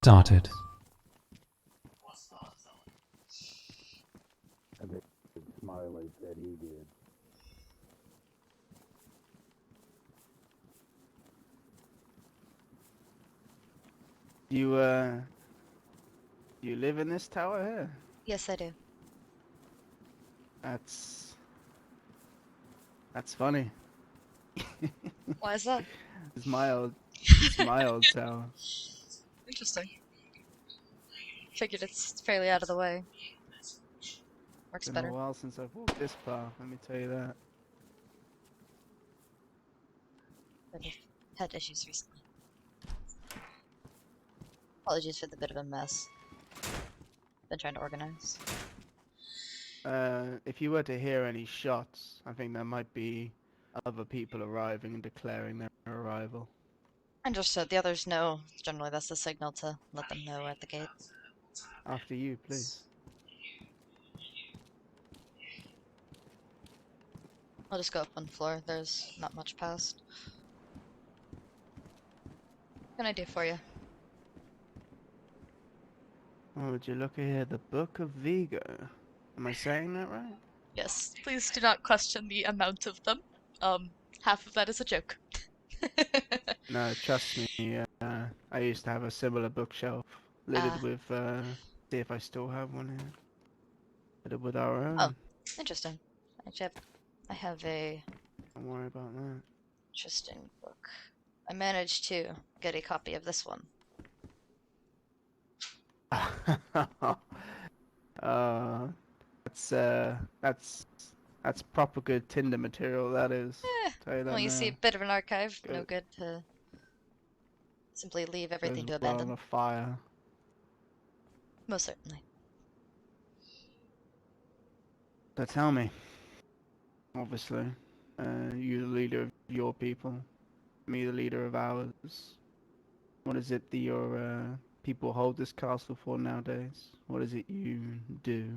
started. I think Smiley said he did. You live in this tower here? Yes, I do. That's funny. Why is that? It's my old tower. Interesting. Figured it's fairly out of the way. Works It's been better. a while since I've walked this path, let me tell you that. I've had issues recently. Apologies for the bit of a mess. Been trying to organize. If you were to hear any shots, I think there might be other people arriving and declaring their arrival. Understood. The others know. Generally, that's the signal to let them know we're at the gate. After you, please. I'll just go up one floor. There's not much past. What can I do for you? Oh, would you look here? The Book of Vigo. Am I saying that right? Yes, please do not question the amount of them. Half of that is a joke. No, trust me. I used to have a similar bookshelf littered with. See if I still have one here. Littered with our own. Oh, interesting. Actually, I have a Don't worry about that. interesting book. I managed to get a copy of this one. That's proper good Tinder material. That is. Tell you that Well, you see, a now. bit of an archive. No Good. good to simply leave everything Goes to well abandon. on a fire. Most certainly. So tell me. Obviously, you the leader of your people, me the leader of ours. What is it that your people hold this castle for nowadays? What is it you do?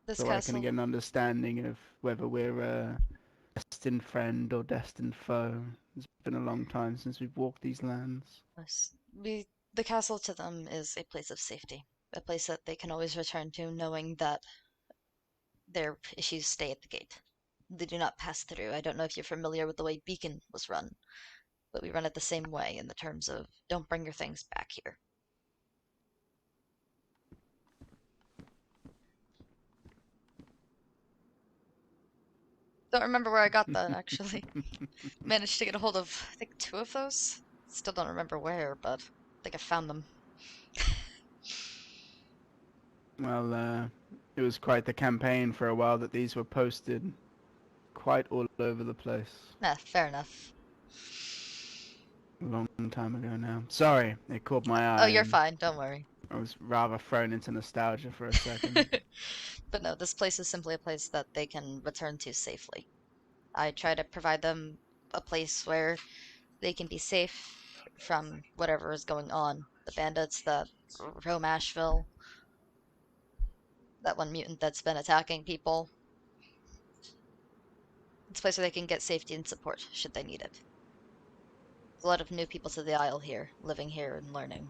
This So I can castle. get an understanding of whether we're a destined friend or destined foe. It's been a long time since we've walked these lands. Yes. The castle to them is a place of safety, a place that they can always return to, knowing that their issues stay at the gate. They do not pass through. I don't know if you're familiar with the way Beacon was run, but we run it the same way in the terms of don't bring your things back here. Don't remember where I got that, actually. Managed to get a hold of, I think, 2 of those. Still don't remember where, but I think I found them. Well, it was quite the campaign for a while that these were posted quite all over the place. Fair enough. A long time ago now. Sorry, it caught my eye. Oh, you're and fine, don't worry. I was rather thrown into nostalgia for a second. But no, this place is simply a place that they can return to safely. I try to provide them a place where they can be safe from whatever is going on. The bandits that roam Asheville, that one mutant that's been attacking people. It's a place where they can get safety and support should they need it. There's a lot of new people to the Isle here, living here and learning.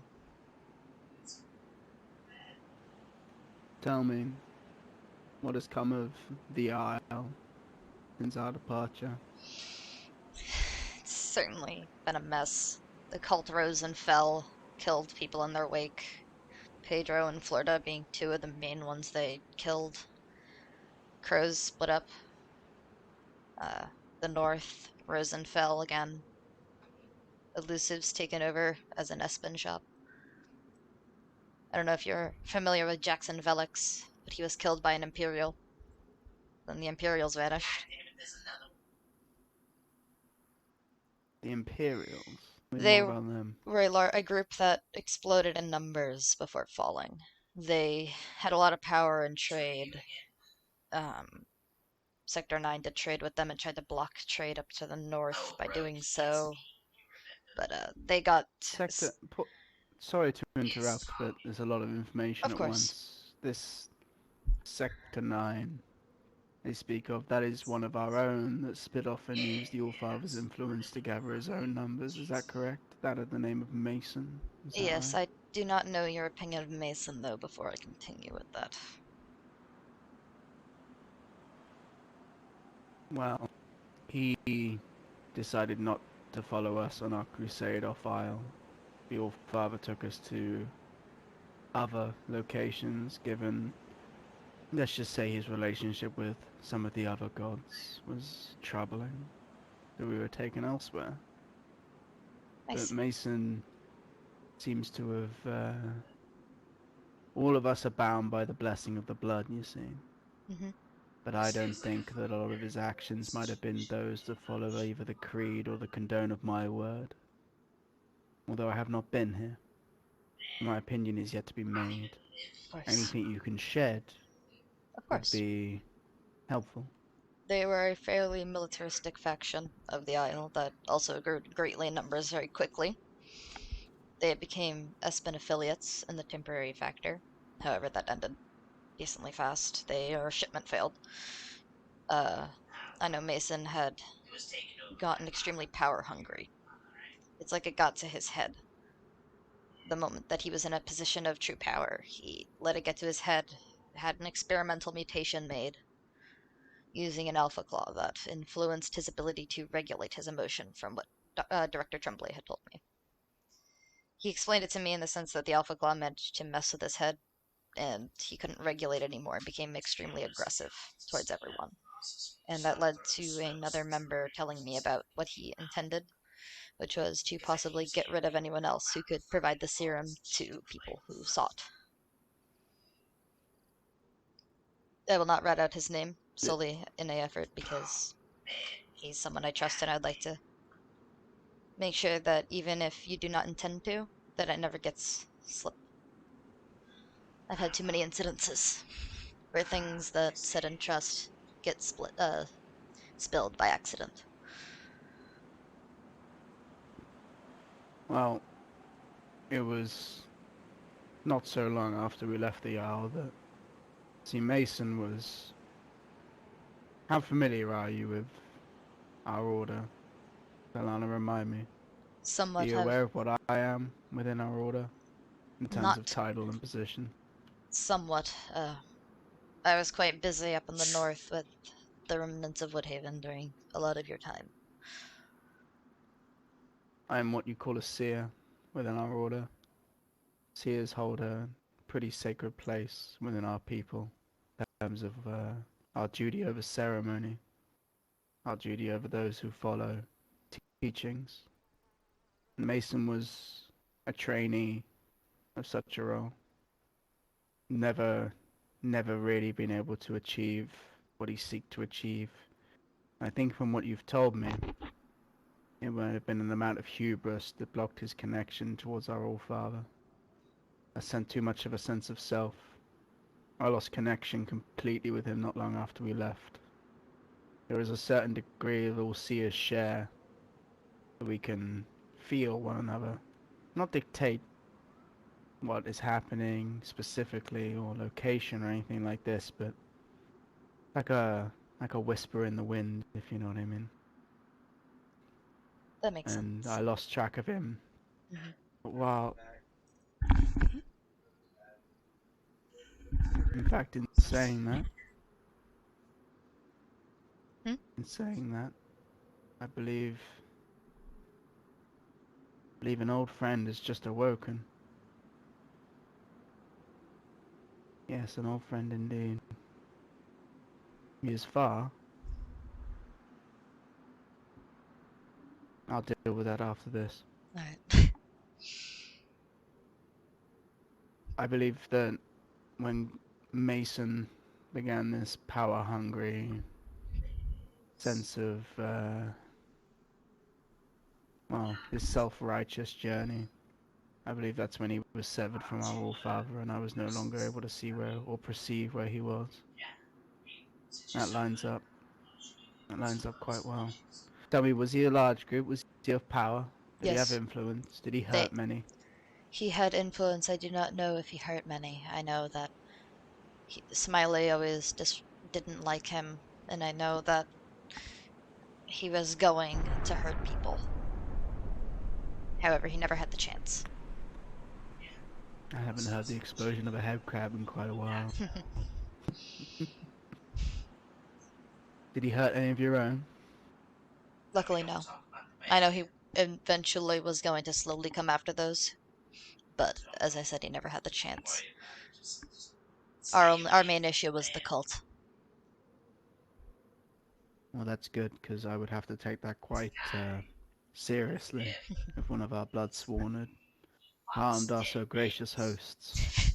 Tell me, what has come of the Isle since our departure? It's certainly been a mess. The cult rose and fell, killed people in their wake. Pedro and Florida being 2 of the main ones they killed. Crows split up. The North rose and fell again. Elusive's taken over as an Espen shop. I don't know if you're familiar with Jackson Velix, but he was killed by an Imperial. Then the Imperials vanished. The Imperials? They More about them. were a group that exploded in numbers before falling. They had a lot of power and trade. Sector 9 did trade with them and tried to block trade up to the north by doing so. But they got... Sorry to interrupt, but there's a lot of information Of at course. once. This Sector 9 they speak of, that is one of our own that split off and used the Allfather's influence to gather his own numbers. Is that correct? That is the name of Mason? Is that Yes, right? do not know your opinion of Mason, though, before I continue with that. Well, he decided not to follow us on our crusade off Isle. The All-Father took us to other locations, given, let's just say, his relationship with some of the other gods was troubling. So we were taken elsewhere. Nice. But Mason seems to have... all of us are bound by the blessing of the blood, you see. Mm-hmm. But I don't think that a lot of his actions might have been those that follow either the creed or the condone of my word. Although I have not been here, my opinion is yet to be made. Of course. Anything you can shed Of would course. be helpful. They were a fairly militaristic faction of the Isle that also grew greatly in numbers very quickly. They became Espen affiliates in the temporary factor. However, that ended decently fast. Their shipment failed. I know Mason had gotten extremely power hungry. It's like it got to his head. The moment that he was in a position of true power, he let it get to his head, had an experimental mutation made, using an alpha claw that influenced his ability to regulate his emotion, from what Director Tremblay had told me. He explained it to me in the sense that the alpha claw managed to mess with his head, and he couldn't regulate anymore and became extremely aggressive towards everyone. And that led to another member telling me about what he intended, which was to possibly get rid of anyone else who could provide the serum to people who sought. I will not rat out his name solely in an effort because he's someone I trust, and I'd like to make sure that even if you do not intend to, that it never gets slipped. I've had too many incidences where things that said in trust get spilled by accident. Well, it was not so long after we left the Isle that... See, Mason was... How familiar are you with our order? Alana, remind me. Are Somewhat you aware of what I am within our order? In terms of Not- title and position? somewhat. I was quite busy up in the north with the remnants of Woodhaven during a lot of your time. I am what you call a seer within our order. Seers hold a pretty sacred place within our people in terms of our duty over ceremony, our duty over those who follow teachings. Mason was a trainee of such a role. Never really been able to achieve what he seek to achieve. I think from what you've told me, it might have been an amount of hubris that blocked his connection towards our All-Father. I sent too much of a sense of self. I lost connection completely with him not long after we left. There is a certain degree that all seers share, that we can feel one another, not dictate what is happening specifically or location or anything like this, but like a whisper in the wind, if you know what I mean. That makes And sense. I lost track of him. Mhm. But while, in fact, in saying that, I believe an old friend has just awoken. Yes, an old friend indeed. He is far. I'll deal with that after this. Alright. I believe that when Mason began this power-hungry sense of, his self-righteous journey, I believe that's when he was severed from our All-Father and I was no longer able to see where or perceive where he was. That lines up. That lines up quite well. Tell me, was he a large group? Was he of power? Did he have Yes. influence? Did he hurt many? He had influence. I do not know if he hurt many. I know that Smiley always didn't like him, and I know that he was going to hurt people. However, he never had the chance. I haven't heard the explosion of a head crab in quite a while. Did he hurt any of your own? Luckily, no. I know he eventually was going to slowly come after those, but as I said, he never had the chance. Our main issue was the cult. Well, that's good, because I would have to take that quite seriously if one of our blood-sworn had harmed our so gracious hosts.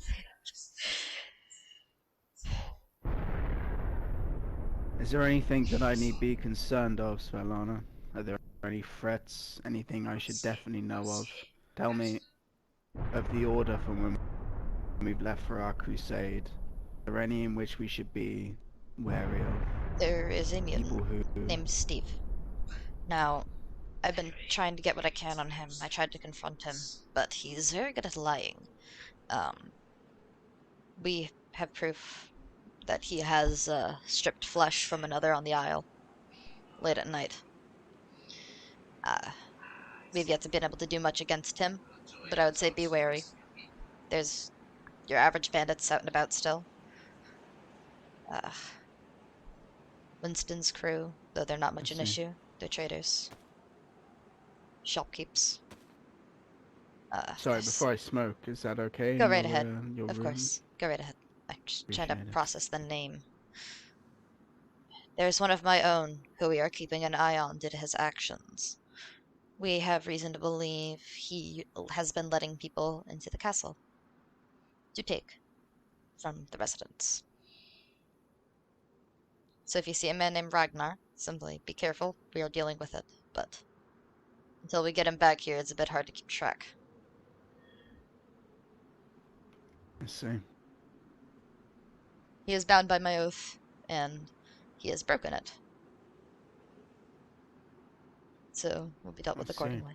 Is there anything that I need be concerned of, Svetlana? Are there any threats? Anything I should definitely know of? Tell me of the order from when we've left for our crusade. Are there any in which we should be wary of? There is a People mutant who... named Steve. Now, I've been trying to get what I can on him. I tried to confront him, but he's very good at lying. We have proof that he has stripped flesh from another on the Isle late at night. We've yet to been able to do much against him, but I would say be wary. There's your average bandits out and about still. Winston's crew, though they're not much an issue, they're traders. Shopkeeps. Sorry, Yes. before I smoke, is that okay? Go in right your, ahead. Your Of room? course. Go right ahead. I'm just trying to Appreciate it. process the name. There's one of my own who we are keeping an eye on due to his actions. We have reason to believe he has been letting people into the castle to take from the residents. So if you see a man named Ragnar, simply be careful. We are dealing with it, but until we get him back here, it's a bit hard to keep track. I see. He is bound by my oath, and he has broken it. So we'll be dealt with I see. accordingly.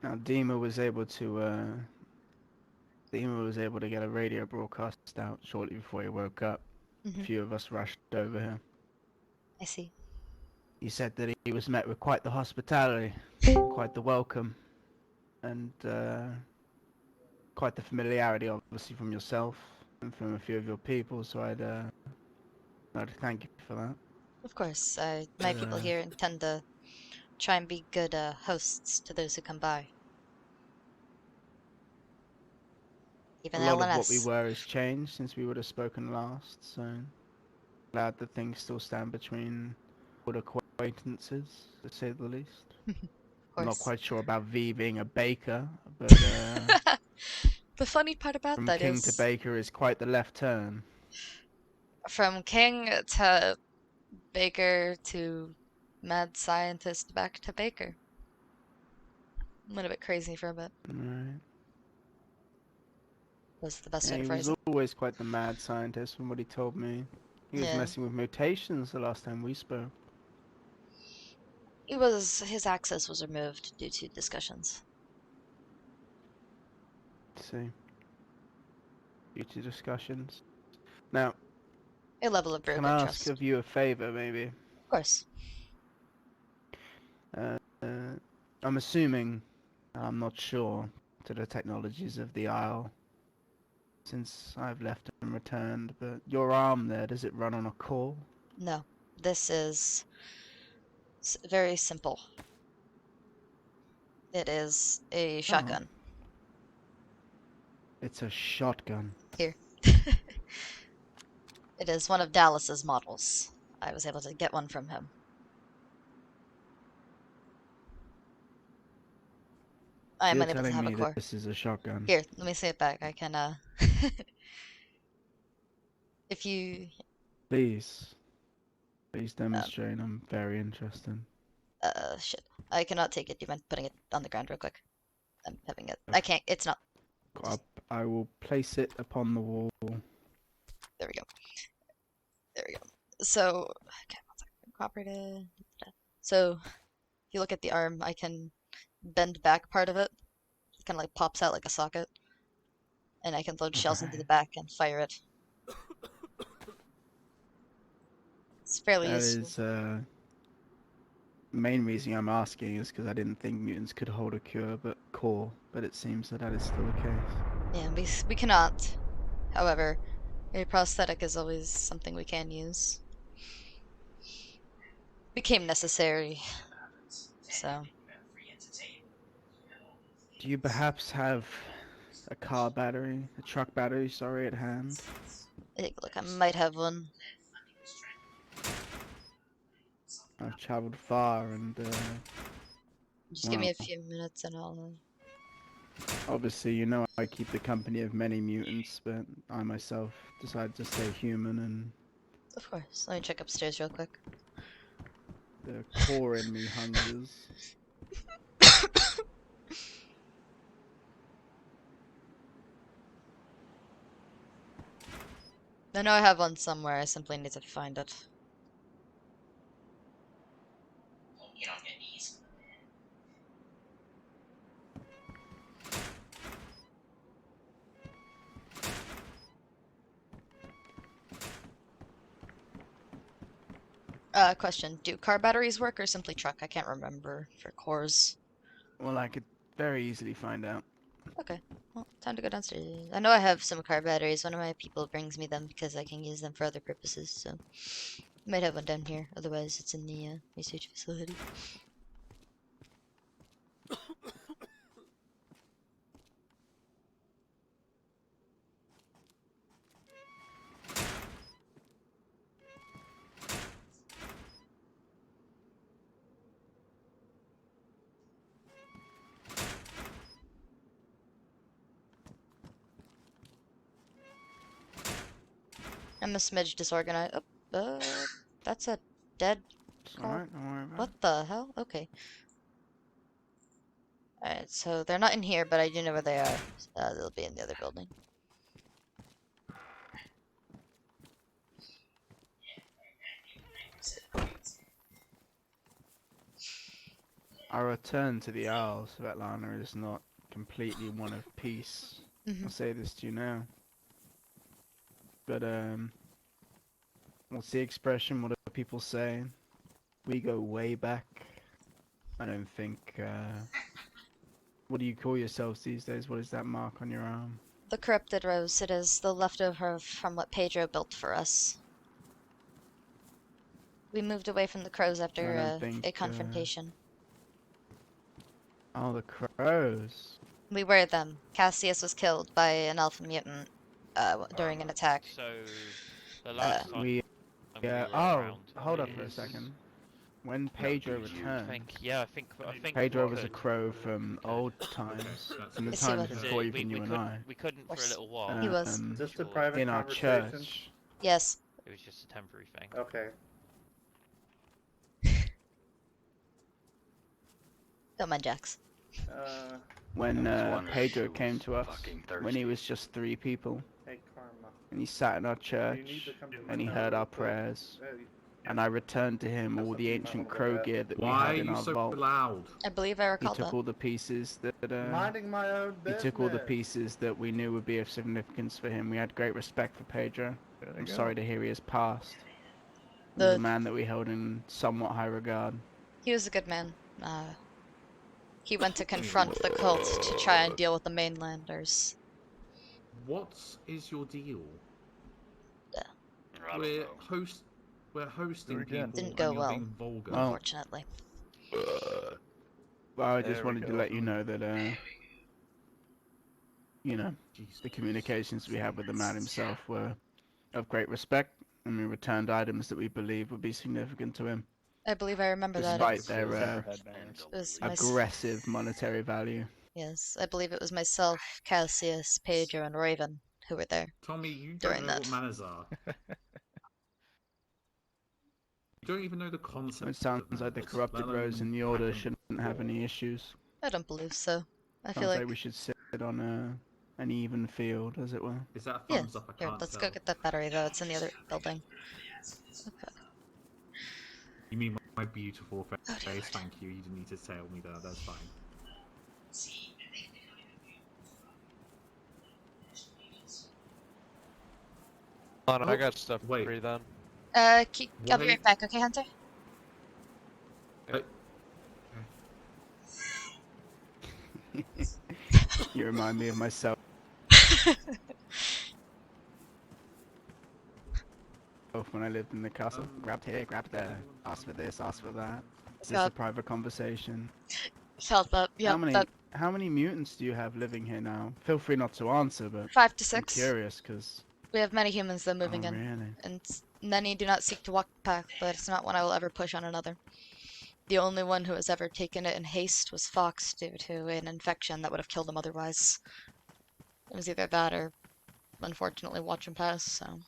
Now, Dima was able to get a radio broadcast out shortly before he woke up. A few of us rushed over here. I see. He said that he was met with quite the hospitality, quite the welcome, and quite the familiarity, obviously, from yourself and from a few of your people. So I'd like to thank you for that. Of course, my people here intend to try and be good hosts to those who come by. Even A lot of what we LNS. were has changed since we would have spoken last, so glad that things still stand between good acquaintances, to say the least. Of I'm not course. quite sure about V being a baker, but The funny part about from that king to is, baker is quite the left turn. from king to baker to mad scientist back to baker. A little bit crazy for a bit. Right. Was the best Yeah, way to he phrase was it. always quite the mad scientist from what he told me. He was Yeah. messing with mutations the last time we spoke. His access was removed due to discussions. See. Due to discussions. Now, A level of can broken I ask trust. of you a favor, maybe? Of course. I'm assuming, I'm not sure, to the technologies of the Isle, since I've left and returned, but your arm there, does it run on a core? No. This is very simple. It is a shotgun. It's a shotgun. Here. It is one of Dallas's models. I was able to get one from him. I am You're unable to telling have a me core. that this is a shotgun? Here, let me say it back. I can, if you... Please. Please demonstrate, I'm very interested. Shit. I cannot take it. Do you mind putting it on the ground real quick? I'm having it. I can't. It's not. I will place it upon the wall. There we go. There we go. So, okay, one second. Cooperative. So, if you look at the arm, I can bend back part of it. It kind of like pops out like a socket. And I can load shells into the back and fire it. It's fairly That useful. is Main reason I'm asking is because I didn't think mutants could hold a core, but it seems that is still the case. Yeah, we cannot. However, a prosthetic is always something we can use. Became necessary, so. Do you perhaps have a truck battery, sorry, at hand? Look, I might have one. I've traveled far and, Just give me a well, few minutes and I'll. obviously, you know I keep the company of many mutants, but I myself decided to stay human, and Of course. Let me check upstairs real quick. the core in me hungers. I know I have one somewhere. I simply need to find it. Question. Do car batteries work or simply truck? I can't remember for cores. Well, I could very easily find out. Okay. Well, time to go downstairs. I know I have some car batteries. One of my people brings me them because I can use them for other purposes, so. Might have one down here. Otherwise, it's in the research facility. I'm a smidge disorganized. Oh, that's a dead It's car. alright, don't worry about it. What the hell? Okay. Alright, so they're not in here, but I do know where they are. They'll be in the other building. Our return to the Isles of Atlanta is not completely one of peace. Mhm. I'll say this to you now. But, what's the expression? What are people saying? We go way back. I don't think, what do you call yourselves these days? What is that mark on your arm? The Corrupted Rose. It is the leftover from what Pedro built for us. We moved away from the crows after I don't think, a confrontation. Oh, the crows. We were them. Cassius was killed by an alpha mutant during an attack. So, the last time We, we were oh, around hold up for a is- second. When Pedro I returned, think Pedro we was a could- crow from old times, from the Yes, he times was. because before we even you and I. we couldn't for a little while. He was. Um, Just a Sure. private in our conversation. church. Yes. It was just a temporary thing. Okay. Don't mind Jax. When Wonder Pedro who came was to us, fucking when he thirsty. was just 3 people, Hey, Karma. and he sat in our You need church, to come to and he my heard our house real quick. prayers, Hey, and I returned to him Have all the something ancient I wanna crow look at. gear that we Why had are in you our so vault. loud? I believe I He recall took that. all the pieces that Minding my own he business. took all the pieces that we knew would be of significance for him. We had great respect for Pedro. I'm sorry to hear he has passed. He was a The man that we held in somewhat high regard. He was a good man. He went to confront the cult to try and deal with the mainlanders. What is your deal? I don't We're know. we're hosting people Didn't and go you're well. being vulgar. Well, Unfortunately. Well, I just wanted to let you know that, you know, Jesus. the communications we had with the man himself were of great respect, and we returned items that we believed would be significant to him, I believe I remember that. despite their It was aggressive monetary value. Yes, I believe it was myself, Cassius, Pedro, and Raven who were there. Tommy, you don't During know that. what manners are. You don't even know the concept. It sounds of like the manners, corrupted let rose alone in the order having shouldn't have any issues. I don't believe so. I feel Sounds like like we should sit on an even field, as it were. Is that a yeah. thumbs up? I Here, can't let's tell. go get that battery though. It's in the other building. Okay. You mean my beautiful face? Oh, dear Lord. Thank you. You didn't need to tell me that. That's fine. Hold on, I Oh, got stuff wait. for you then. I'll be Wait. right back. Okay, Hunter. You remind me of myself when I lived in the castle. Grabbed here, grabbed there. Asked for this, asked for that. Is this a Yep. private conversation? Felt that. Yep. That How many mutants do you have living here now? Feel free not to answer, but 5 to I'm 6. curious because. We have many humans though moving Oh, in, really? and many do not seek to walk the path, but it's not one I will ever push on another. The only one who has ever taken it in haste was Fox due to an infection that would have killed him otherwise. It was either that or, unfortunately, watch him pass, so.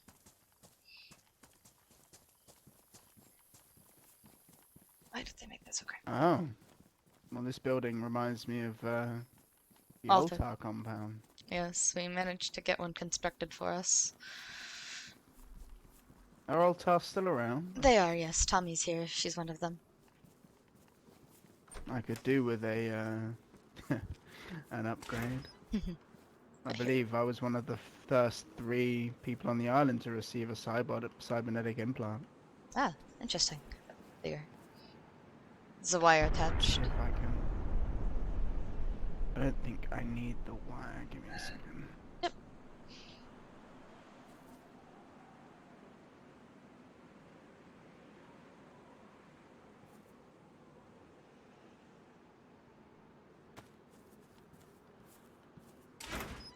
Why did they make this? Okay. Oh. Well, this building reminds me of the Alter. Altar compound. Yes, we managed to get one constructed for us. Are Altar still around? They are, yes. Tommy's here. She's one of them. I could do with a an upgrade. I believe I was one of the first 3 people on the island to receive a cybernetic implant. Ah, interesting. There. There's a wire attached. If I can. I don't think I need the wire. Give me a second. Yep.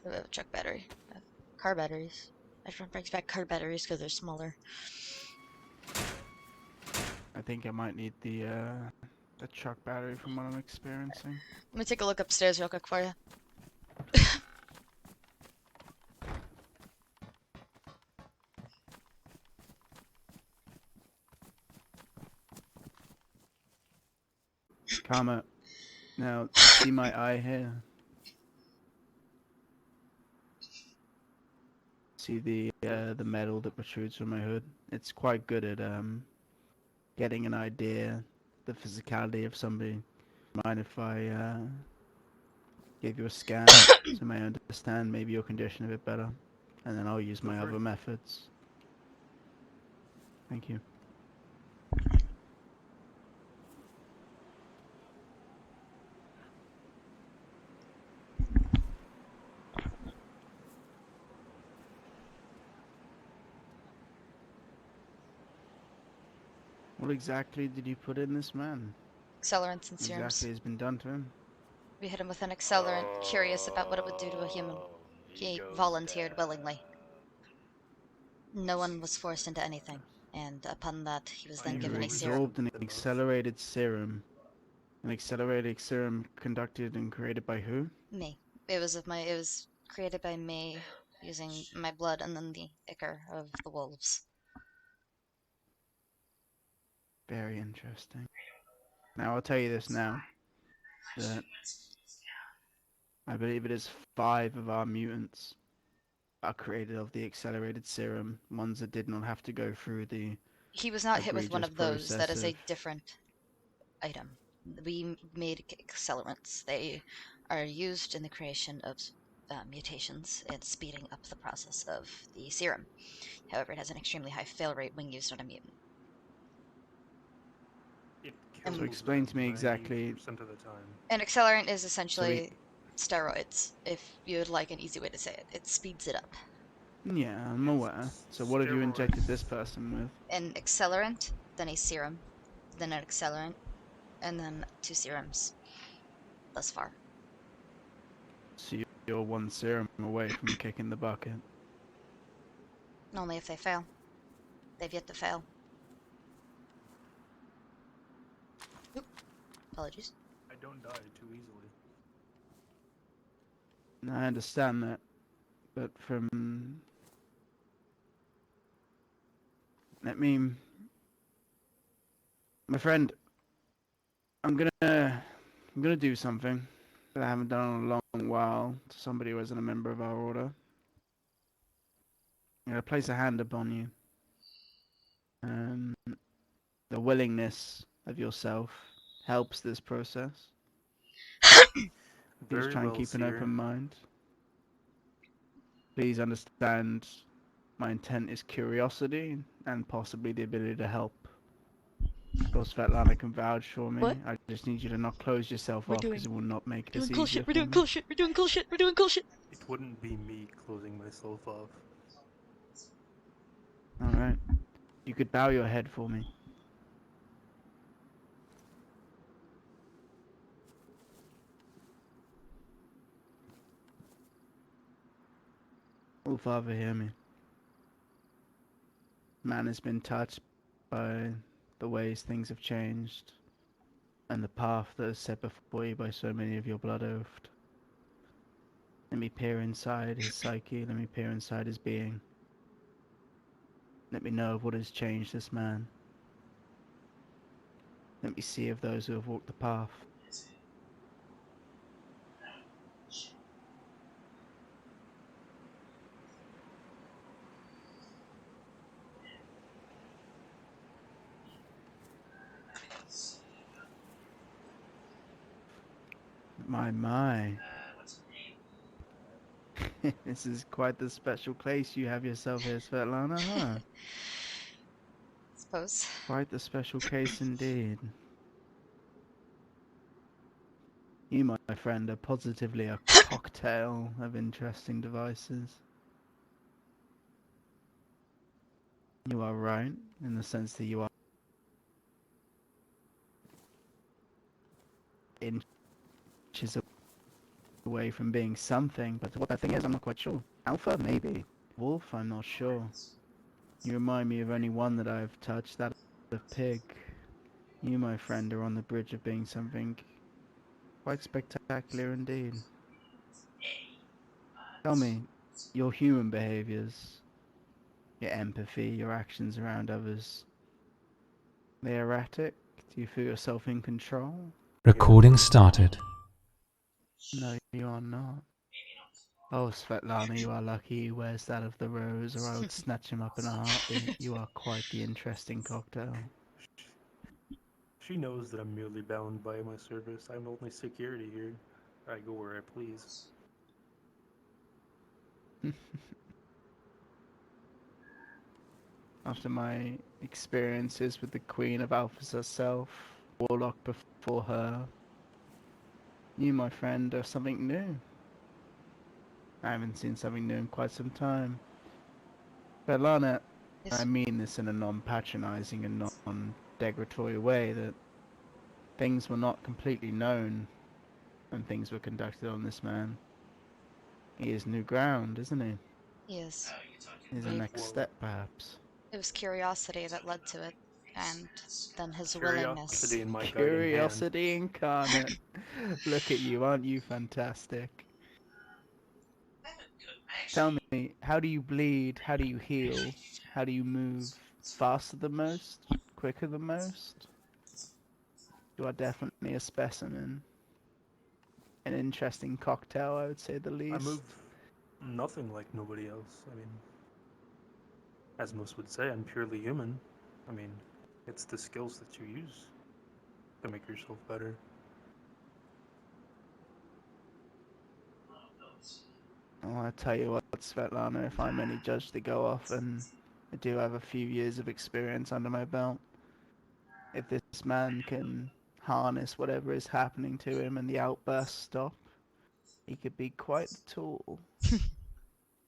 We have a truck battery. Car batteries. Everyone brings back car batteries because they're smaller. I think I might need the truck battery from what I'm experiencing. Let me take a look upstairs real quick for you. Karma. Now, see my eye here? See the metal that protrudes from my hood? It's quite good at getting an idea, the physicality of somebody. Mind if I give you a scan so I may understand maybe your condition a bit better, and then I'll use my other methods. Thank you. What exactly did you put in this man? Accelerants and What serums. exactly has been done to him? We hit him with an accelerant, curious about what it would do to a human. He volunteered willingly. No one was forced into anything, and upon that, he was then You given a serum. absorbed an accelerated serum. An accelerated serum conducted and created by who? Me. It was created by me using my blood and then the ichor of the wolves. Very interesting. Now I'll tell you this now. That I believe it is 5 of our mutants are created of the accelerated serum. Ones that did not have to go through the He was not hit with one egregious of those. That is a process of- different item. We made accelerants. They are used in the creation of mutations and speeding up the process of the serum. However, it has an extremely high fail rate when used on a mutant. So explain to me exactly. Of the time. An accelerant is essentially steroids, if you would like an easy way to say it. It speeds it up. Yeah, I'm aware. So what have you injected this person with? An accelerant, then a serum, then an accelerant, and then 2 serums. Thus far. So you're 1 serum away from kicking the bucket. Only if they fail. They've yet to fail. Oop. Apologies. I don't die too easily. I understand that, but from... My friend, I'm gonna do something that I haven't done in a long while to somebody who isn't a member of our order. I'm gonna place a hand upon you. The willingness of yourself helps this process. Please try and keep an open mind. Please understand my intent is curiosity and possibly the ability to help. course, Svetlana can vouch for me. What? I just need you to not close yourself We're off doing- because it will not make We're this doing cool easier shit. We're for doing me. cool shit. We're doing cool shit. We're doing cool shit. It wouldn't be me closing myself off. Alright. You could bow your head for me. Oh, Father, hear me. Man has been touched by the ways things have changed, and the path that is set before you by so many of your blood oathed. Let me peer inside his psyche, let me peer inside his being. Let me know of what has changed this man. Let me see of those who have walked the path. My. This is quite the special place you have yourself here, Svetlana, huh? Suppose. Quite the special case indeed. You, my friend, are positively a cocktail of interesting devices. You are right, in the sense that you are inches away from being something, but what that thing is, I'm not quite sure. Alpha, maybe. Wolf, I'm not sure. You remind me of only one that I've touched, that of Pig. You, my friend, are on the bridge of being something quite spectacular indeed. Tell me, your human behaviors, your empathy, your actions around others, they erratic? Do you feel yourself in control? Recording started. No, you are not. Oh, Svetlana, you are lucky he wears that of the rose, or I would snatch him up in a heartbeat. You are quite the interesting cocktail. She knows that I'm merely bound by my service. I'm only security here. I go where I please. After my experiences with the Queen of Alphas herself, Warlock before her, you, my friend, are something new. I haven't seen something new in quite some time. Svetlana, Yes. I mean this in a non-patronizing and non-degradatory way, that things were not completely known when things were conducted on this man. He is new ground, isn't he? Yes. He's the He- next step, perhaps. It was curiosity that led to it, and then his willingness. Curiosity in my guiding hand. Curiosity incarnate. Look at you, aren't you fantastic? Tell me, how do you bleed? How do you heal? How do you move? Faster than most? Quicker than most? You are definitely a specimen. An interesting cocktail, I would say the least. I move nothing like nobody else. I mean, as most would say, I'm purely human. I mean, it's the skills that you use to make yourself better. Oh, I tell you what, Svetlana, if I'm any judge to go off, and I do have a few years of experience under my belt, if this man can harness whatever is happening to him and the outbursts stop, he could be quite the tool.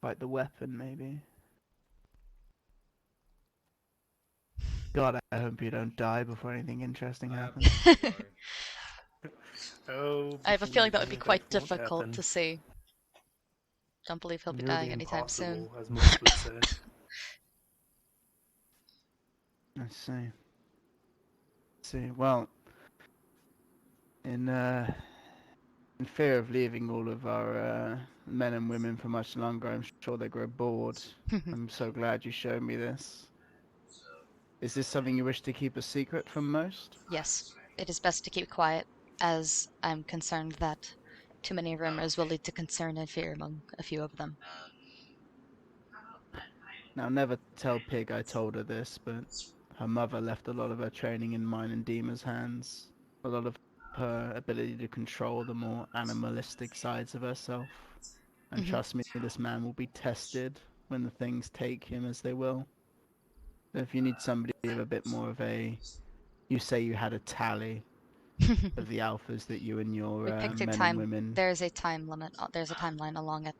Quite the weapon, maybe. God, I hope you don't die before anything interesting happens. Oh, I have a feeling that would be believe me, quite won't difficult happen. to see. Don't believe he'll be Nearly dying anytime soon. impossible, as most would say. I see. Well, in fear of leaving all of our men and women for much longer, I'm sure they grow bored. I'm so glad you showed me this. Is this something you wish to keep a secret from most? Yes, it is best to keep quiet, as I'm concerned that too many rumors will lead to concern and fear among a few of them. Now, never tell Pig I told her this, but her mother left a lot of her training in mine and Dima's hands. A lot of her ability to control the more animalistic sides of herself. And trust me, this man will be tested when the things take him as they will. So if you need somebody with a bit more of a You say you had a tally of the alphas that you and your We picked a men and time. women. There's a time limit. There's a timeline along it.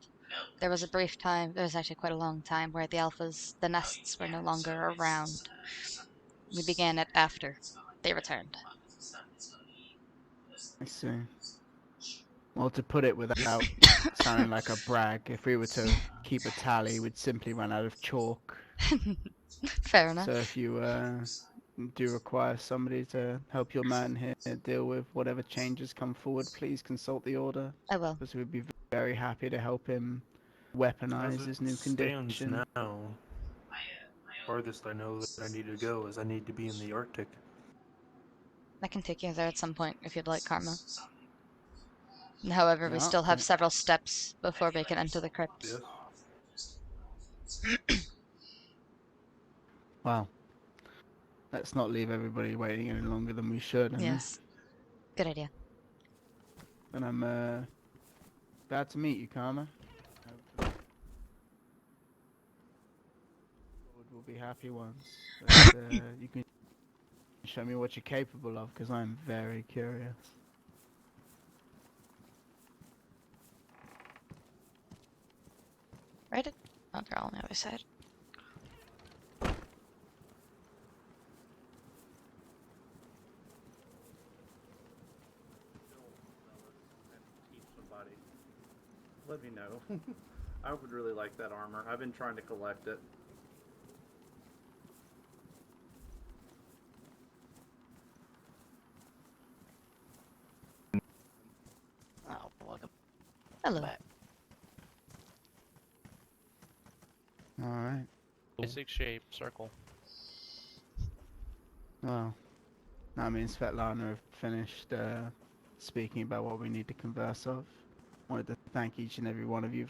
There was a brief time. There was actually quite a long time where the alphas, the nests, were no longer around. We began it after they returned. I see. Well, to put it without sounding like a brag, if we were to keep a tally, we'd simply run out of chalk. Fair enough. So if you do require somebody to help your man here deal with whatever changes come forward, please consult the order, I will. because we'd be very happy to help him As weaponize it his new stands condition. now, farthest I know that I need to go is I need to be in the Arctic. I can take you there at some point if you'd like, Karma. However, we No, still have several steps before we can enter the crypt. Yes. Well, let's not leave everybody waiting any longer than we should. Yes. Good idea. And I'm glad to meet you, Karma. We'll be happy once. But, you can show me what you're capable of, because I'm very curious. Right? Oh, they're all on the other side. Somebody, let me know. I would really like that armor. I've been trying to collect it. Oh, welcome Hello. back. Alright. Basic shape, circle. Well, now me and Svetlana have finished speaking about what we need to converse of. Wanted to thank each and every one of you